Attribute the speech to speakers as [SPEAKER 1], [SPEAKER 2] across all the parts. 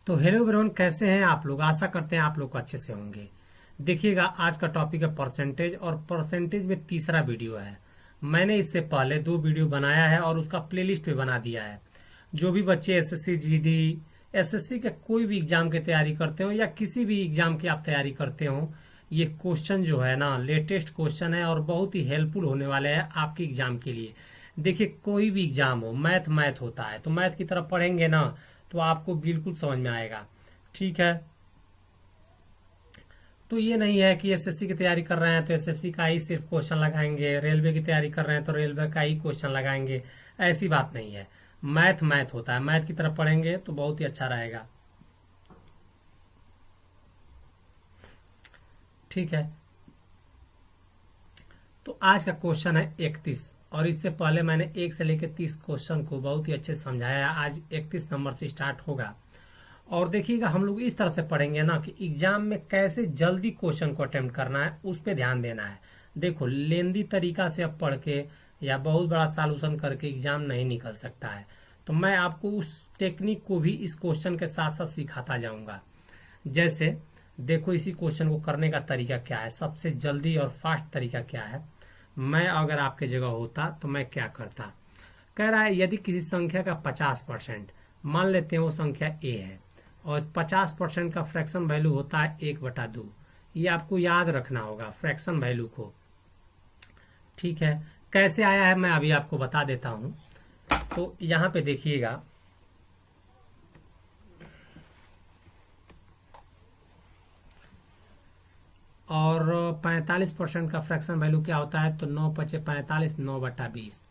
[SPEAKER 1] तो hello everyone, कैसे हैं आप लोग। आशा करते हैं आप लोग अच्छे से होंगे। देखिएगा, आज का टॉपिक है परसेंटेज, और परसेंटेज में तीसरा वीडियो है। मैंने इससे पहले 2 वीडियो बनाया है और उसका प्लेलिस्ट भी बना दिया है। जो भी बच्चे एसएससी जीडी, एसएससी के कोई भी एग्जाम की तैयारी करते हो या किसी भी एग्जाम की आप तैयारी करते हो, ये क्वेश्चन जो है ना, लेटेस्ट क्वेश्चन है और बहुत ही हेल्पफुल होने वाले हैं आपके एग्जाम के लिए। देखिए, कोई भी एग्जाम हो, मैथ मैथ होता है, तो मैथ की तरफ पढ़ेंगे ना तो आपको बिल्कुल समझ में आएगा। ठीक है, तो ये नहीं है कि एसएससी की तैयारी कर रहे हैं तो एसएससी का ही सिर्फ क्वेश्चन लगाएंगे, रेलवे की तैयारी कर रहे हैं तो रेलवे का ही क्वेश्चन लगाएंगे। ऐसी बात नहीं है। मैथ मैथ होता है, मैथ की तरफ पढ़ेंगे तो बहुत ही अच्छा रहेगा। ठीक है, तो आज का क्वेश्चन है 31, और इससे पहले मैंने 1 से लेकर 30 क्वेश्चन को बहुत ही अच्छे से समझाया। आज 31 नंबर से स्टार्ट होगा। और देखिएगा, हम लोग इस तरह से पढ़ेंगे ना कि एग्जाम में कैसे जल्दी क्वेश्चन को अटेम्प्ट करना है, उस पर ध्यान देना है। देखो, लेंदी तरीका से अब पढ़ के या बहुत बड़ा सॉल्यूशन करके एग्जाम नहीं निकल सकता है। तो मैं आपको उस टेक्निक को भी इस क्वेश्चन के साथ साथ सिखाता जाऊंगा। जैसे देखो, इसी क्वेश्चन को करने का तरीका क्या है, सबसे जल्दी और फास्ट तरीका क्या है। मैं अगर आपके जगह होता तो मैं क्या करता। कह रहा है यदि किसी संख्या का 50%, मान लेते हैं वो संख्या ए है, और 50% का फ्रैक्शन वैल्यू होता है 1/2। ये आपको याद रखना होगा फ्रैक्शन वैल्यू को। ठीक है, कैसे आया है मैं अभी आपको बता देता हूं। तो यहां पे देखिएगा, और 45% का फ्रैक्शन वैल्यू क्या होता है, तो 9 × 5 = 45, 9/20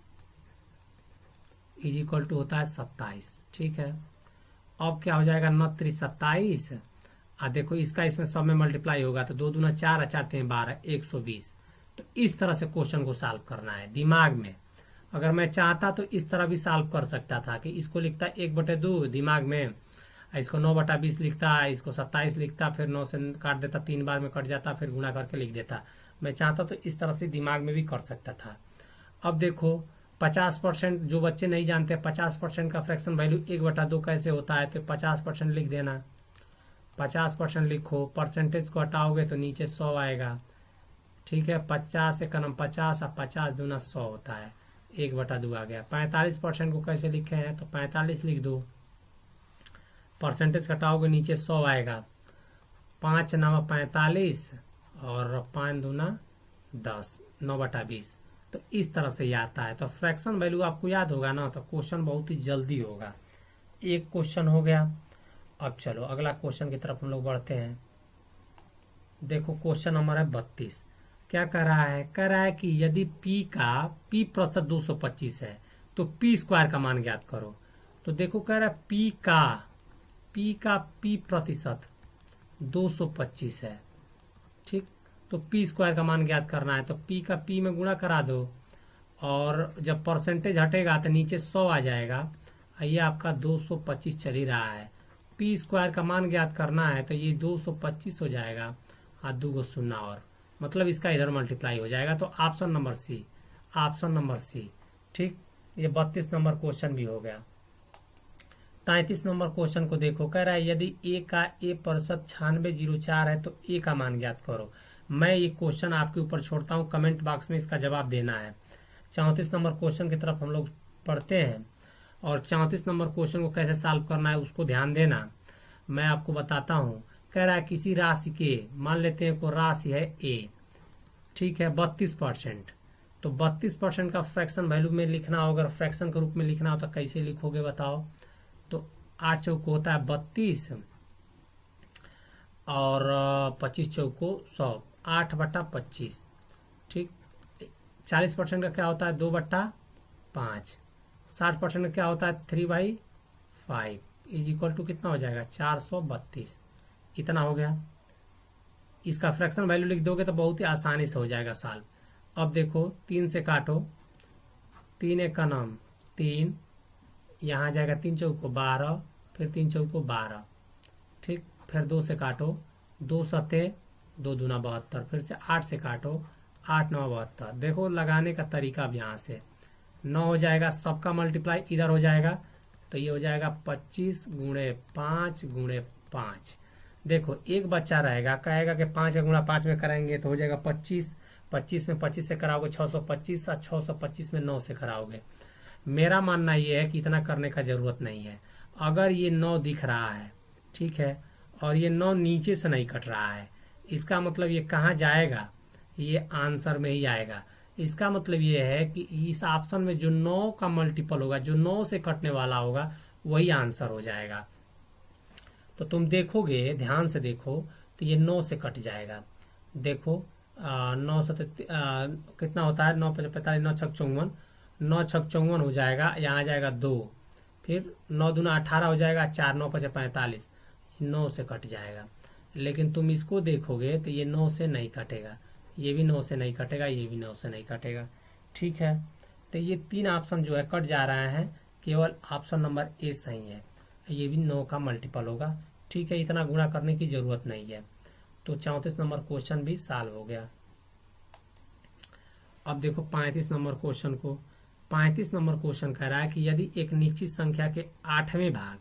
[SPEAKER 1] इज इक्वल टू होता है 27। ठीक है, अब क्या हो जाएगा, 9 × 3 = 27। देखो, इसका इसमें सब में मल्टीप्लाई होगा तो 2 दूना 4 और 4 × 12, 120। तो इस तरह से क्वेश्चन को सॉल्व करना है दिमाग में। अगर मैं चाहता तो इस तरह भी सॉल्व कर सकता था कि इसको लिखता 1/2 दिमाग में, इसको 9/20 लिखता, इसको 27 लिखता, फिर 9 से काट देता, 3 बार में कट जाता, फिर गुणा करके लिख देता। मैं चाहता तो इस तरह से दिमाग में भी कर सकता था। अब देखो, 50%, जो बच्चे नहीं जानते 50% का फ्रैक्शन वैल्यू 1/2 कैसे होता है, तो 50% लिख देना। 50% लिखो, परसेंटेज को हटाओगे तो नीचे 100 आएगा। ठीक है, 50 से कम 50 और 50 दूना 100 होता है, 1/2 आ गया। 45% को कैसे लिखे हैं, तो 45 लिख दो, परसेंटेज घटाओगे नीचे 100 आएगा। 5 × 9 = 45 और 5 दूना 10, 9/20। तो इस तरह से ये आता है। तो फ्रैक्शन वैल्यू आपको याद होगा ना, तो क्वेश्चन बहुत ही जल्दी होगा। एक क्वेश्चन हो गया। अब चलो अगला क्वेश्चन की तरफ हम लोग बढ़ते हैं। देखो, क्वेश्चन नंबर है 32। क्या कर रहा है, कह रहा है कि यदि p% 225 है तो p² का मान ज्ञात करो। तो देखो, कह रहा है p% 225 है। ठीक, तो p² का मान ज्ञात करना है, तो p का p में गुणा करा दो, और जब परसेंटेज हटेगा तो नीचे 100 आ जाएगा। ये आपका 225 चल ही रहा है। p² का मान ज्ञात करना है, तो ये 225 हो जाएगा, 2 शून्य और, मतलब इसका इधर मल्टीप्लाई हो जाएगा। तो ऑप्शन नंबर सी। ठीक, ये 32 नंबर क्वेश्चन भी हो गया। 33 नंबर क्वेश्चन को देखो, कह रहा है यदि a का a% 9604 है तो a का मान ज्ञात करो। मैं ये क्वेश्चन आपके ऊपर छोड़ता हूँ, कमेंट बॉक्स में इसका जवाब देना है। 34 नंबर क्वेश्चन की तरफ हम लोग पढ़ते हैं, और 34 नंबर क्वेश्चन को कैसे सॉल्व करना है उसको ध्यान देना, मैं आपको बताता हूँ। कह रहा है किसी राशि के, मान लेते हैं कोई राशि है a, ठीक है, 32%। तो 32% का फ्रैक्शन वैल्यू में लिखना हो, अगर फ्रैक्शन के रूप में लिखना हो तो कैसे लिखोगे बताओ। तो 8 चौको होता है 32, और 25 चौको 100, 8/25। ठीक, 40% का क्या होता है, 2/5। 60% का क्या होता है, 3/5 इज इक्वल टू कितना हो जाएगा, 432। इतना हो गया। इसका फ्रैक्शन वैल्यू लिख दोगे तो बहुत ही आसानी से हो जाएगा सॉल्व। अब देखो, 3 से काटो, 3 × 1 = 3, यहाँ आ जाएगा 3 चौको 12, फिर 3 चौको 12। ठीक, फिर 2 से काटो, 2 सते 2 दूना 72, फिर से 8 से काटो, 8 × 9 = 72। देखो, लगाने का तरीका अब यहाँ से 9 हो जाएगा, सबका मल्टीप्लाई इधर हो जाएगा, तो ये हो जाएगा 25 गुणे 5 गुणे 5। देखो एक बच्चा रहेगा, कहेगा कि 5 का गुणा 5 में कराएंगे तो हो जाएगा 25। 25 में 25 से कराओगे 625, और 625 में 9 से कराओगे। मेरा मानना ये है कि इतना करने का जरूरत नहीं है। अगर ये 9 दिख रहा है, ठीक है, और ये 9 नीचे से नहीं कट रहा है, इसका मतलब ये कहाँ जाएगा, ये आंसर में ही आएगा। इसका मतलब ये है कि इस ऑप्शन में जो 9 का मल्टीपल होगा, जो 9 से कटने वाला होगा, वही आंसर हो जाएगा। तो तुम देखोगे, ध्यान से देखो, तो ये 9 से कट जाएगा। देखो 9 से कितना होता है, 9 45, 9 छक 54, 9 छक 54 हो जाएगा, यहाँ आ जाएगा 2, फिर 9 दूना 18 हो जाएगा, 4 9 5 45, 9 से कट जाएगा। लेकिन तुम इसको देखोगे तो ये 9 से नहीं कटेगा, ये भी 9 से नहीं कटेगा, ये भी 9 से नहीं कटेगा, ठीक है। तो ये 3 ऑप्शन जो है कट जा रहे हैं, केवल ऑप्शन नंबर ए सही है, ये भी 9 का मल्टीपल होगा, ठीक है। इतना गुणा करने की जरूरत नहीं है। तो 34 नंबर क्वेश्चन भी सॉल्व हो गया। अब देखो 35 नंबर क्वेश्चन को। 35 नंबर क्वेश्चन कह रहा है कि यदि एक निश्चित संख्या के 8वें भाग,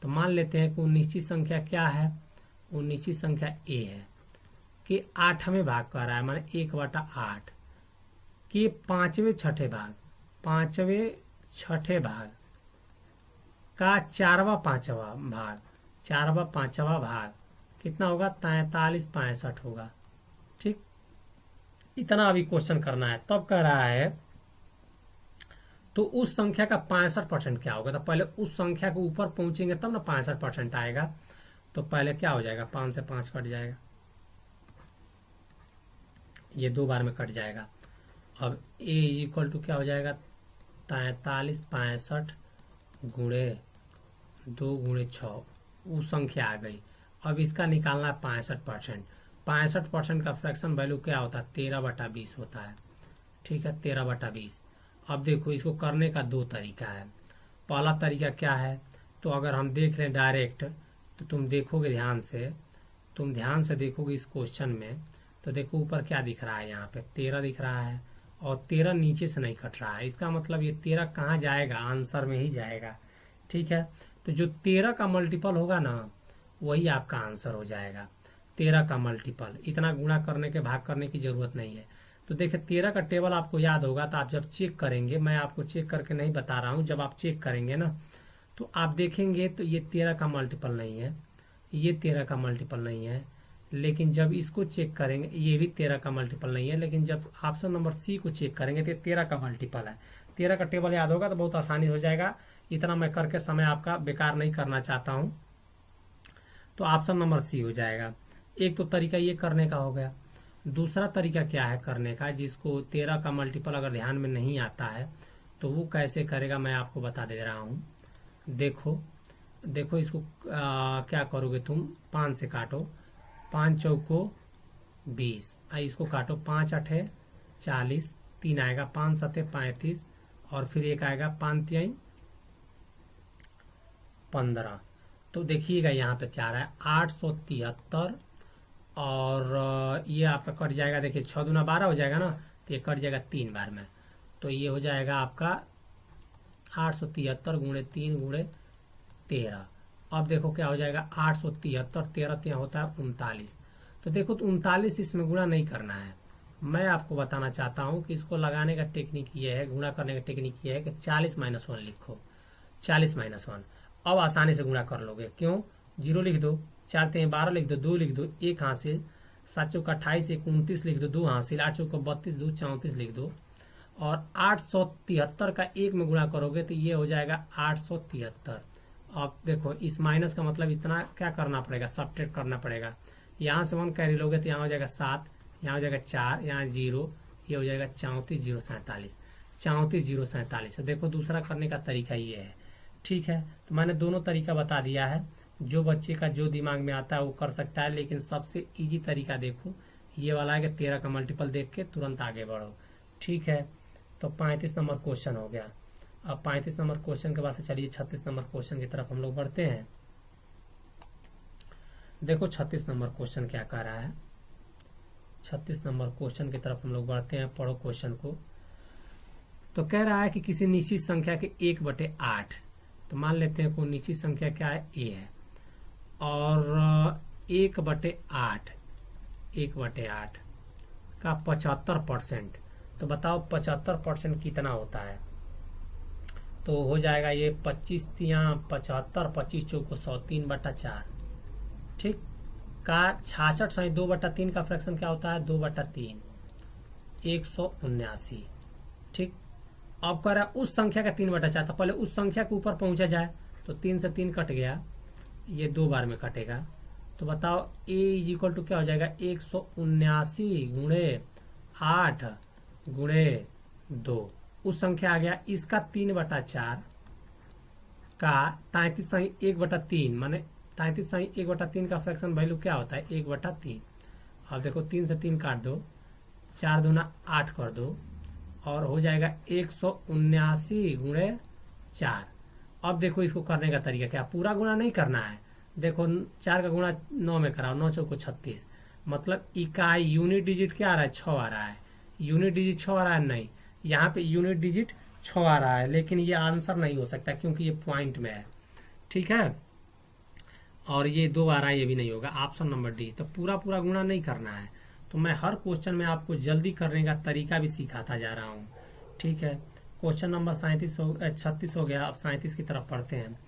[SPEAKER 1] तो मान लेते हैं कि वो निश्चित संख्या क्या है, वो निश्चित संख्या ए है, कि 8वें भाग कह रहा है, माने 1/8 के 5वें छठे भाग, 5वें छठे भाग का 4वां 5वां भाग, 4वां 5वां भाग कितना होगा, 43 65 होगा, ठीक। इतना अभी क्वेश्चन करना है। तब कह रहा है तो उस संख्या का 65% क्या होगा। तो पहले उस संख्या के ऊपर पहुंचेंगे तब ना 65% आएगा। तो पहले क्या हो जाएगा, 5 से 5 कट जाएगा, ये 2 बार में कट जाएगा। अब ए इक्वल टू क्या हो जाएगा, 43 65 गुणे 2 गुणे 6, वो संख्या आ गई। अब इसका निकालना है 65%। 65% का फ्रैक्शन वैल्यू क्या होता है, 13/20 होता है, ठीक है, 13/20। अब देखो इसको करने का 2 तरीका है। पहला तरीका क्या है, तो अगर हम देख लें डायरेक्ट, तो तुम देखोगे ध्यान से, तुम ध्यान से देखोगे इस क्वेश्चन में, तो देखो ऊपर क्या दिख रहा है, यहाँ पे 13 दिख रहा है, और 13 नीचे से नहीं कट रहा है। इसका मतलब ये 13 कहाँ जाएगा, आंसर में ही जाएगा, ठीक है। तो जो 13 का मल्टीपल होगा ना, वही आपका आंसर हो जाएगा, 13 का मल्टीपल। इतना गुणा करने के, भाग करने की जरूरत नहीं है। तो देखिए 13 का टेबल आपको याद होगा, तो आप जब चेक करेंगे, मैं आपको चेक करके नहीं बता रहा हूं, जब आप चेक करेंगे ना, तो आप देखेंगे तो ये 13 का मल्टीपल नहीं है, ये 13 का मल्टीपल नहीं है। लेकिन जब इसको चेक करेंगे, ये भी 13 का मल्टीपल नहीं है। लेकिन जब ऑप्शन नंबर सी को चेक करेंगे तो 13 का मल्टीपल है। 13 का टेबल याद होगा तो बहुत आसानी हो जाएगा। इतना मैं करके समय आपका बेकार नहीं करना चाहता हूं, तो ऑप्शन नंबर सी हो जाएगा। एक तो तरीका ये करने का हो गया। दूसरा तरीका क्या है करने का, जिसको 13 का मल्टीपल अगर ध्यान में नहीं आता है तो वो कैसे करेगा, मैं आपको बता दे रहा हूं। देखो देखो इसको क्या करोगे तुम, 5 से काटो, 5 चौको 20, इसको काटो, 5 8 40, 3 आएगा, 5 7 35, और फिर एक आएगा 5 3 15। तो देखिएगा यहाँ पे क्या आ रहा है, 873, और ये आपका कट जाएगा, देखिए 6 दूना 12 हो जाएगा ना, तो ये कट जाएगा 3 बार में। तो ये हो जाएगा आपका 873 गुणे 3 गुणे 13। अब देखो क्या हो जाएगा, 873, 13 3 होता है 39। तो देखो तो 39 इसमें गुणा नहीं करना है। मैं आपको बताना चाहता हूँ कि इसको लगाने का टेक्निक ये है, गुणा करने का टेक्निक ये है कि 40 - 1 लिखो, 40 - 1। अब आसानी से गुणा कर लोगे, क्यों, 0 लिख दो, 4 3 12 लिख दो, 2 लिख दो, 1 हासिल, 7 चौका 28, 1 29 लिख दो, 2 हासिल, 8 चौका 32, 2 34 लिख दो, और 873 का 1 में गुणा करोगे तो ये हो जाएगा 873। अब देखो इस माइनस का मतलब इतना क्या करना पड़ेगा, सब्ट्रैक्ट करना पड़ेगा। यहाँ से 1 कैरी लोगे तो यहाँ हो जाएगा 7, यहाँ हो जाएगा 4, यहाँ 0, ये हो जाएगा 34 0 47, 34 0 47। देखो दूसरा करने का तरीका ये है, ठीक है। तो मैंने दोनों तरीका बता दिया है, जो बच्चे का जो दिमाग में आता है वो कर सकता है। लेकिन सबसे इजी तरीका देखो ये वाला है कि 13 का मल्टीपल देख के तुरंत आगे बढ़ो, ठीक है। तो 35 नंबर क्वेश्चन हो गया। अब 35 नंबर क्वेश्चन के बाद से चलिए 36 नंबर क्वेश्चन की तरफ हम लोग बढ़ते हैं। देखो 36 नंबर क्वेश्चन क्या कह रहा है। 36 नंबर क्वेश्चन की तरफ हम लोग बढ़ते हैं, पढ़ो क्वेश्चन को। तो कह रहा है कि किसी निश्चित संख्या के 1/8, तो तो मान लेते हैं कोई निश्चित संख्या क्या है, ए है, और 1/8 का 75%, तो बताओ 75% कितना होता है। तो हो जाएगा ये 25 तियां 75, 25 चौको 100, 3/4। ठीक, का 66 सही 2/3 का फ्रैक्शन क्या होता है, 2/3, 179। ठीक, अब कह रहा है उस संख्या का 3/4, तो पहले उस संख्या के ऊपर पहुंचा जाए, तो 3 से 3 कट गया, ये 2 बार में कटेगा। तो बताओ ए इज इक्वल टू क्या हो जाएगा, 179 गुणे 8 गुणे 2, उस संख्या आ गया। इसका 3/4 का 33 सही 1/3, माने 33 सही 1/3 का फ्रैक्शन वैल्यू क्या होता है, 1/3। अब देखो 3 से 3 काट दो, 4 दूना 8 कर दो, और हो जाएगा 179 गुणे 4। अब देखो इसको करने का तरीका क्या, पूरा गुणा नहीं करना है। देखो 4 का गुणा 9 में कराओ, 9 चौको 36, मतलब इकाई यूनिट डिजिट क्या आ रहा है, 6 आ रहा है। यूनिट डिजिट 6 आ रहा है, नहीं, यहाँ पे यूनिट डिजिट 6 आ रहा है, लेकिन ये आंसर नहीं हो सकता क्योंकि ये पॉइंट में है। ठीक है, और ये 2 आ रहा है, ये भी नहीं होगा, ऑप्शन नंबर डी। तो पूरा गुणा नहीं करना है। तो मैं हर क्वेश्चन में आपको जल्दी करने का तरीका भी सिखाता जा रहा हूँ। ठीक है, क्वेश्चन नंबर 36 हो गया। अब 37 की तरफ पढ़ते हैं।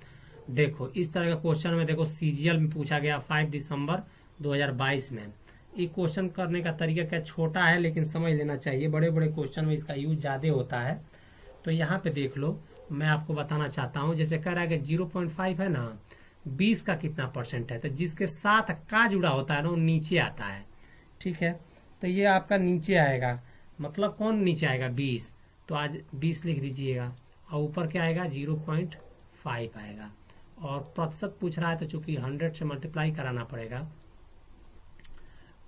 [SPEAKER 1] देखो इस तरह का क्वेश्चन में देखो सीजीएल में पूछा गया 5 दिसंबर 2022 में। ये क्वेश्चन करने का तरीका क्या, छोटा है लेकिन समझ लेना चाहिए, बड़े बड़े क्वेश्चन में इसका यूज ज्यादा होता है। तो यहाँ पे देख लो, मैं आपको बताना चाहता हूँ, जैसे कह रहा है कि 0.5 है ना, 20 का कितना % है, तो जिसके साथ का जुड़ा होता है ना वो नीचे आता है। ठीक है, तो ये आपका नीचे आएगा, मतलब कौन नीचे आएगा, 20, तो आज 20 लिख दीजिएगा, और ऊपर क्या आएगा, 0.5 आएगा। और प्रतिशत पूछ रहा है तो चूंकि 100 से मल्टीप्लाई कराना पड़ेगा।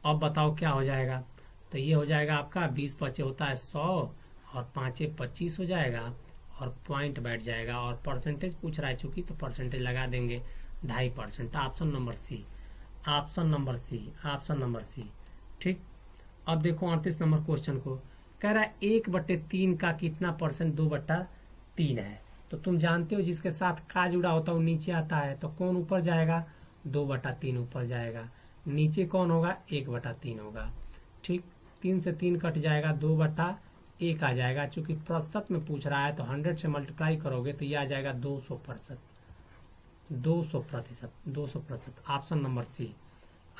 [SPEAKER 1] अब बताओ क्या हो जाएगा, तो ये हो जाएगा आपका 20 पचे होता है 100, और 5 25 हो जाएगा, और पॉइंट बैठ जाएगा, और परसेंटेज पूछ रहा है चूंकि, तो परसेंटेज लगा देंगे 2.5%। Option number C, option number C, option number C. ठीक, अब देखो 38 नंबर क्वेश्चन को कह रहा है 1/3 का कितना %, 2/3 है। तो तुम जानते हो जिसके साथ का जुड़ा होता है वो नीचे आता है, तो कौन ऊपर जाएगा, 2/3 ऊपर जाएगा। नीचे कौन होगा, 1/3 होगा। ठीक, 3 से 3 कट जाएगा, 2/1 आ जाएगा। चूंकि प्रतिशत में पूछ रहा है तो 100 से मल्टीप्लाई करोगे तो ये आ जाएगा 200%, 200%। Option number C,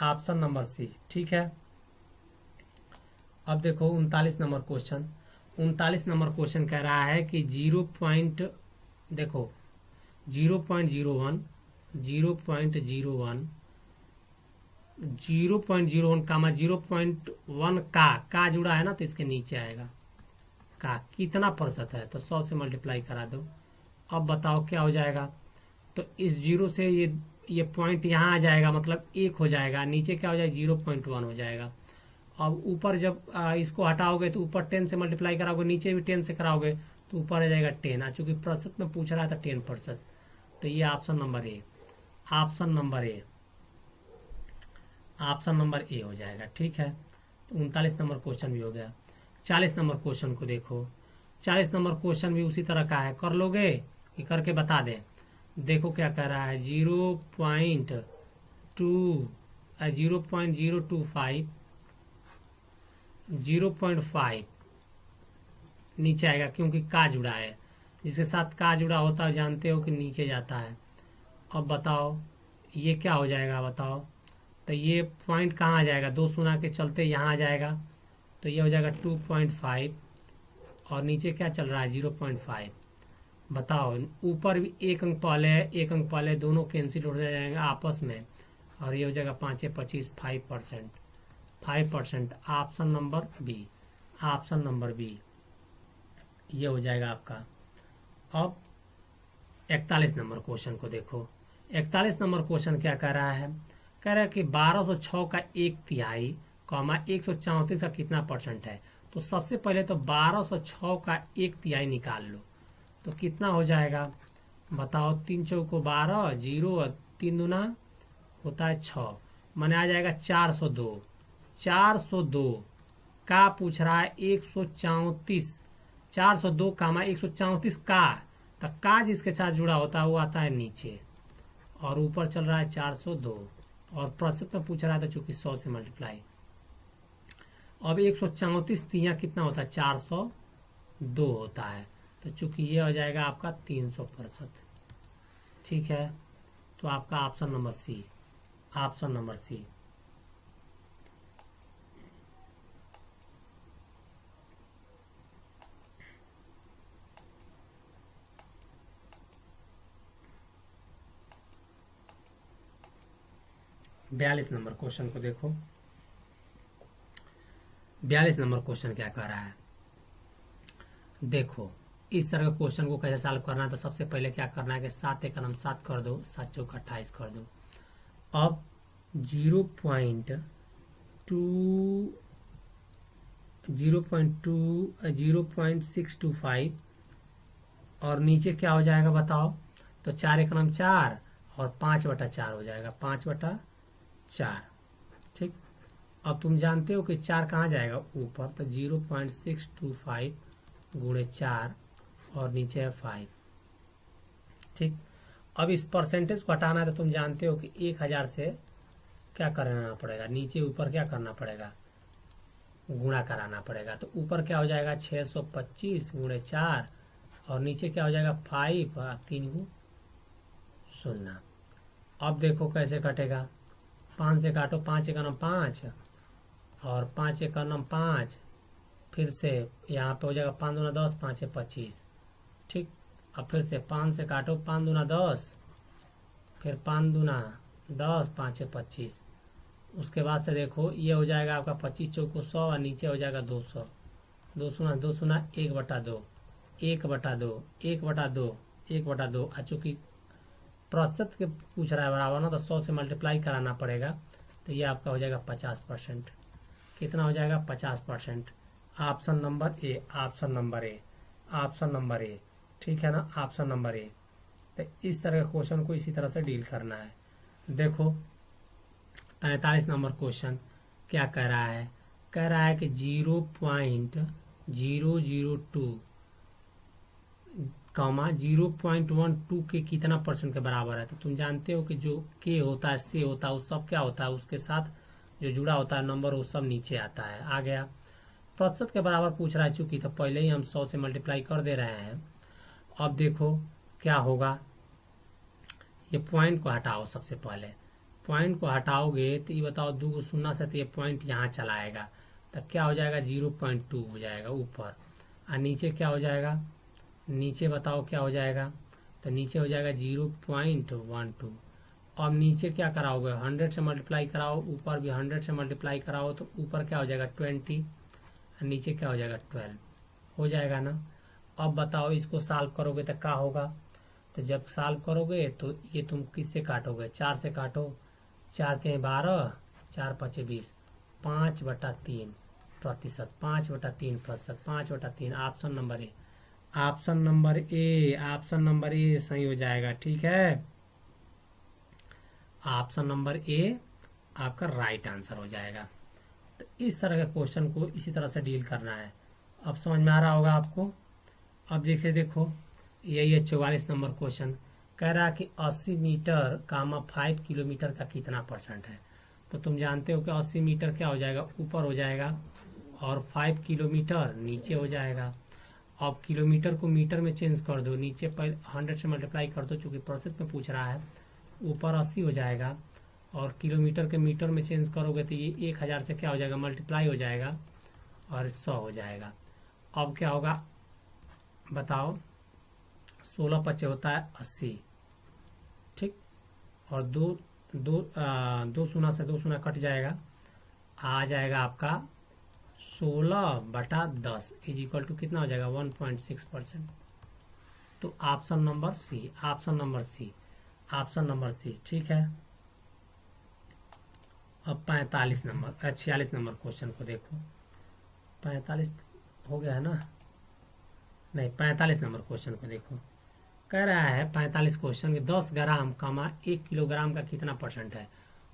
[SPEAKER 1] option number C. ठीक है, अब देखो 39 नंबर क्वेश्चन। 39 नंबर क्वेश्चन कह रहा है कि 0.01 कामा 0.1 का जुड़ा है ना, तो इसके नीचे आएगा का कितना % है, तो 100 से मल्टीप्लाई करा दो। अब बताओ क्या हो जाएगा, तो इस 0 से ये पॉइंट यहाँ आ जाएगा, मतलब 1 हो जाएगा। नीचे क्या हो जाएगा, 0.1 हो जाएगा। अब ऊपर जब इसको हटाओगे तो ऊपर 10 से मल्टीप्लाई कराओगे, नीचे भी 10 से कराओगे तो ऊपर आ जाएगा 10। चूंकि प्रतिशत में पूछ रहा था 10%, तो ये option number A, option number A, option number A हो जाएगा। ठीक है, तो 39 नंबर क्वेश्चन भी हो गया। 40 नंबर क्वेश्चन को देखो। 40 नंबर क्वेश्चन भी उसी तरह का है, कर लोगे कि करके बता दें। देखो क्या कह रहा है, 0.025 नीचे आएगा क्योंकि का जुड़ा है। जिसके साथ का जुड़ा होता है जानते हो कि नीचे जाता है। अब बताओ ये क्या हो जाएगा, बताओ, तो ये पॉइंट कहाँ आ जाएगा, 2 शून्य के चलते यहाँ आ जाएगा, तो ये हो जाएगा 2.5, और नीचे क्या चल रहा है, 0.5। बताओ ऊपर भी 1 अंक पहले है, 1 अंक पहले, दोनों कैंसिल हो जाएंगे आपस में, और ये हो जाएगा 5 25 5%। Option number B, option number B ये हो जाएगा आपका। अब 41 नंबर क्वेश्चन को देखो। 41 नंबर क्वेश्चन क्या कह रहा है, कह रहा है कि 1206 का 1/3 कॉमा 134 का कितना % है। तो सबसे पहले तो 1206 का 1/3 निकाल लो, तो कितना हो जाएगा, बताओ। 3 चौको 12, 0, 3 दूना होता है 6, माने आ जाएगा 402। 402 का पूछ रहा है 134, 402 कामा 134 का, तो का जिसके साथ जुड़ा होता है वो आता है नीचे, और ऊपर चल रहा है 402, और प्रतिशत में पूछ रहा है तो चूंकि 100 से मल्टीप्लाई। अब 134 तिया कितना होता है, 402 होता है, तो चूंकि ये हो जाएगा आपका 300%। ठीक है, तो आपका option number C, option number C. बयालीस नंबर क्वेश्चन को देखो। 42 नंबर क्वेश्चन क्या कह रहा है, देखो इस तरह के क्वेश्चन को कैसे सॉल्व करना है। तो सबसे पहले क्या करना है कि 7 एक 7 कर दो, 7 चौका 28 कर दो। अब 0.625 और नीचे क्या हो जाएगा बताओ, तो 4 एक 4 और 5/4 हो जाएगा, 5/4। ठीक, अब तुम जानते हो कि 4 कहाँ जाएगा, ऊपर, तो 0.625 गुणे 4 और नीचे है 5। ठीक, अब इस परसेंटेज को हटाना है तो तुम जानते हो कि 1000 से क्या करना पड़ेगा, नीचे ऊपर क्या करना पड़ेगा, गुणा कराना पड़ेगा। तो ऊपर क्या हो जाएगा 625 गुणे 4 और नीचे क्या हो जाएगा 5 और 3 को 0। अब देखो कैसे कटेगा, 5 से काटो, 5 एक 5 और 5 एक 5, फिर से यहाँ पे हो जाएगा 5 दूना 10, 5 है 25। ठीक, अब फिर से 5 से काटो, 5 दूना 10, फिर 5 दूना 10, 5 है 25। उसके बाद से देखो ये हो जाएगा आपका 25 चौको 100 और नीचे हो जाएगा 200, 2 सुना 1/2, 1/2, 1/2, 1/2। चूंकि प्रतिशत के पूछ रहा है बराबर ना, तो 100 से मल्टीप्लाई कराना पड़ेगा, तो ये आपका हो जाएगा 50%। कितना हो जाएगा 50%। Option number A, option number A, option number A. ठीक है ना, ऑप्शन नंबर ए। तो इस तरह के क्वेश्चन को इसी तरह से डील करना है। देखो 43 नंबर क्वेश्चन क्या कह रहा है, कह रहा है कि 0.002 कॉमा 0.12 के कितना परसेंट के बराबर है। तो तुम जानते हो कि जो के होता है, से होता है, वो सब क्या होता है, उसके साथ जो जुड़ा होता है नंबर, वो सब नीचे आता है। आ गया, प्रतिशत के बराबर पूछ रहा है चूंकि, तो पहले ही हम 100 से मल्टीप्लाई कर दे रहे हैं। अब देखो क्या होगा, ये पॉइंट को हटाओ, सबसे पहले पॉइंट को हटाओगे तो ये बताओ 2 0 से, तो ये पॉइंट यहाँ चला आएगा, तो क्या हो जाएगा 0.2 हो जाएगा ऊपर, और नीचे क्या हो जाएगा, नीचे बताओ क्या हो जाएगा, तो नीचे हो जाएगा 0.12। अब नीचे क्या कराओगे, 100 से मल्टीप्लाई कराओ, ऊपर भी 100 से मल्टीप्लाई कराओ, तो ऊपर क्या हो जाएगा 20 और नीचे क्या हो जाएगा 12 हो जाएगा ना। अब बताओ इसको सॉल्व करोगे तो क्या होगा, तो जब सॉल्व करोगे तो ये तुम किससे काटोगे, 4 से काटो, 4 के 12, 4 5 20, 5/3 प्रतिशत, 5/3 प्रतिशत, 5/3। Option number A, option number A, option number A सही हो जाएगा। ठीक है, ऑप्शन नंबर ए आपका राइट आंसर हो जाएगा। तो इस तरह के क्वेश्चन को इसी तरह से डील करना है। अब समझ में आ रहा होगा आपको। अब देखिए, देखो यही है 44 नंबर क्वेश्चन, कह रहा है कि 80 मीटर कामा 5 किलोमीटर का कितना परसेंट है। तो तुम जानते हो कि 80 मीटर क्या हो जाएगा, ऊपर हो जाएगा, और 5 किलोमीटर नीचे हो जाएगा। अब किलोमीटर को मीटर में चेंज कर दो, नीचे पर 100 से मल्टीप्लाई कर दो, चूंकि प्रतिशत में पूछ रहा है, ऊपर 80 हो जाएगा, और किलोमीटर के मीटर में चेंज करोगे तो ये 1000 से क्या हो जाएगा, मल्टीप्लाई हो जाएगा और 100 हो जाएगा। अब क्या होगा बताओ, 16 5 होता है 80। ठीक, और 2 शून्य से 2 शून्य कट जाएगा, आ जाएगा आपका 16/10 इज इक्वल टू कितना हो जाएगा 1.6%। तो option number C, option number C, option number C. ठीक है, अब 45 नंबर 46 नंबर क्वेश्चन को देखो। 45 हो गया है ना, नहीं 45 नंबर क्वेश्चन को देखो। कह रहा है 45 क्वेश्चन के 10 ग्राम कामा 1 किलोग्राम का कितना परसेंट है।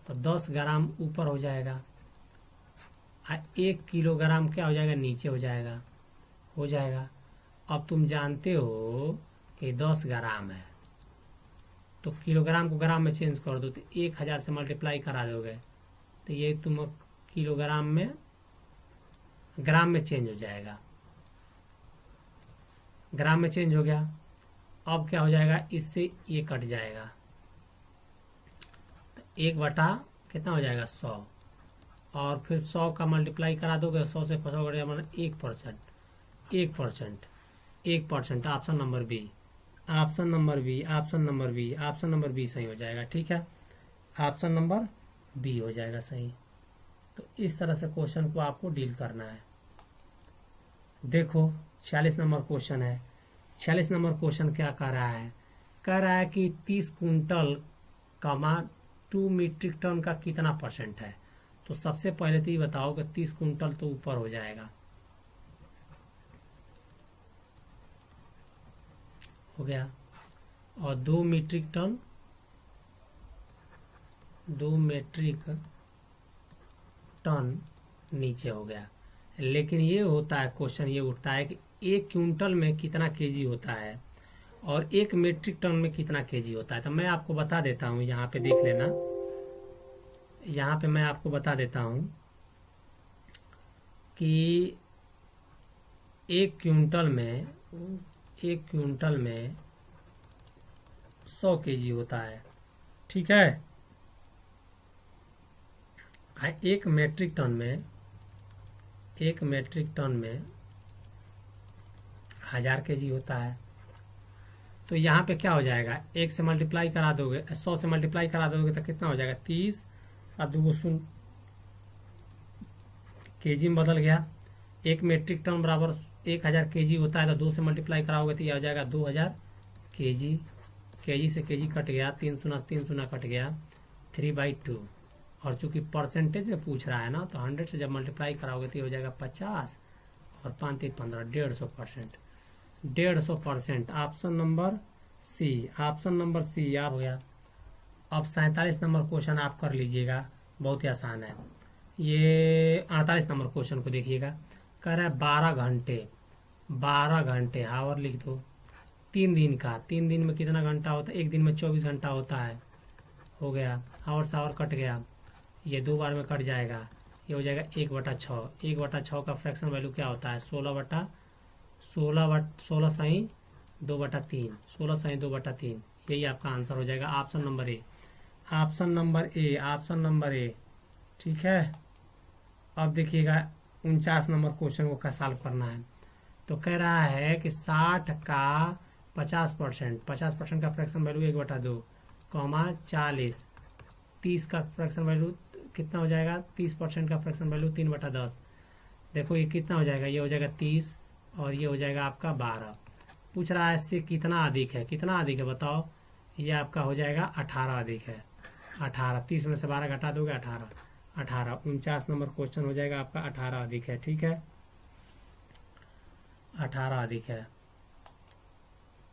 [SPEAKER 1] तो 10 ग्राम ऊपर हो जाएगा, 1 किलोग्राम क्या हो जाएगा, नीचे हो जाएगा, हो जाएगा। अब तुम जानते हो कि 10 ग्राम है, तो किलोग्राम को ग्राम में चेंज कर दो, तो 1000 से मल्टीप्लाई करा दोगे तो ये तुम किलोग्राम में ग्राम में चेंज हो जाएगा, ग्राम में चेंज हो गया। अब क्या हो जाएगा, इससे ये कट जाएगा, तो 1 बटा कितना हो जाएगा 100, और फिर 100 का मल्टीप्लाई करा दोगे, 100 से 100 कट जाएगा, 1%, 1%, 1%। Option number B, option number B, option number B, option number B सही हो जाएगा। ठीक है, ऑप्शन नंबर बी हो जाएगा सही। तो इस तरह से क्वेश्चन को आपको डील करना है। देखो 46 नंबर क्वेश्चन है। 46 नंबर क्वेश्चन क्या कह रहा है, कह रहा है कि 30 कुंटल कमा 2 मीट्रिक टन का कितना परसेंट है। तो सबसे पहले तो ये बताओ कि 30 कुंटल तो ऊपर हो जाएगा, हो गया, और 2 मीट्रिक टन, 2 मीट्रिक टन नीचे हो गया। लेकिन ये होता है, क्वेश्चन ये उठता है कि 1 क्विंटल में कितना केजी होता है और 1 मीट्रिक टन में कितना केजी होता है। तो मैं आपको बता देता हूं, यहाँ पे देख लेना, यहाँ पे मैं आपको बता देता हूं कि 1 क्विंटल में 100 केजी होता है। ठीक है, 1 मीट्रिक टन में 1000 केजी होता है। तो यहाँ पे क्या हो जाएगा, 1 से मल्टीप्लाई करा दोगे, 100 से मल्टीप्लाई करा दोगे तो कितना हो जाएगा 30, अब देखो सुन केजी में बदल गया। 1 मीट्रिक टन बराबर 1000 केजी होता है, तो 2 से मल्टीप्लाई कराओगे तो यह हो जाएगा 2000 केजी। केजी से केजी कट गया, 3 शून्य 3 शून्य कट गया, 3/2। और चूंकि परसेंटेज में पूछ रहा है ना, तो 100 से जब मल्टीप्लाई कराओगे तो ये हो जाएगा 50 और 5 3 15, 150%, 150%। Option number C, option number C आप हो गया। अब 47 नंबर क्वेश्चन आप कर लीजिएगा, बहुत ही आसान है। ये 48 नंबर क्वेश्चन को देखिएगा, कह रहा है 12 घंटे हावर लिख दो 3 दिन का। 3 दिन में कितना घंटा होता है, 1 दिन में 24 घंटा होता है, हो गया, हावर से हावर कट गया, ये 2 बार में कट जाएगा, ये हो जाएगा 1/6। 1/6 का फ्रैक्शन वैल्यू क्या होता है, 16 सही 2/3, 16 सही 2/3। यही आपका आंसर हो जाएगा, option number A, option number A, option number A. ठीक है, अब देखिएगा 49 नंबर क्वेश्चन को क्या सॉल्व करना है। तो कह रहा है कि 60 का 50% का फ्रैक्शन वैल्यू 1/2, 40, 30 का फ्रैक्शन वैल्यू कितना हो जाएगा, 30% का फ्रैक्शन वैल्यू 3/10। देखो ये कितना हो जाएगा, ये हो जाएगा 30 और ये हो जाएगा आपका 12। पूछ रहा है इससे कितना अधिक है, कितना अधिक है बताओ, ये आपका हो जाएगा 18 अधिक है, 18। 30 में से 12 घटा दोगे 18, 49 नंबर क्वेश्चन हो जाएगा आपका 18 अधिक है। ठीक है, 18 अधिक है।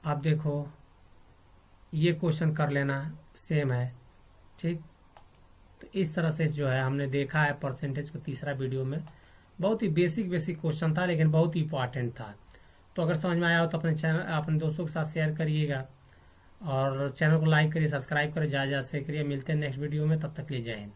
[SPEAKER 1] अब देखो ये क्वेश्चन कर लेना, सेम है। ठीक, तो इस तरह से जो है हमने देखा है परसेंटेज को तीसरा वीडियो में। बहुत ही बेसिक क्वेश्चन था, लेकिन बहुत ही इंपॉर्टेंट था। तो अगर समझ में आया हो तो अपने चैनल, अपने दोस्तों के साथ शेयर करिएगा और चैनल को लाइक करिए, सब्सक्राइब करिए, ज़्यादा से करिए। मिलते हैं नेक्स्ट वीडियो में, तब तक ले जय हिंद।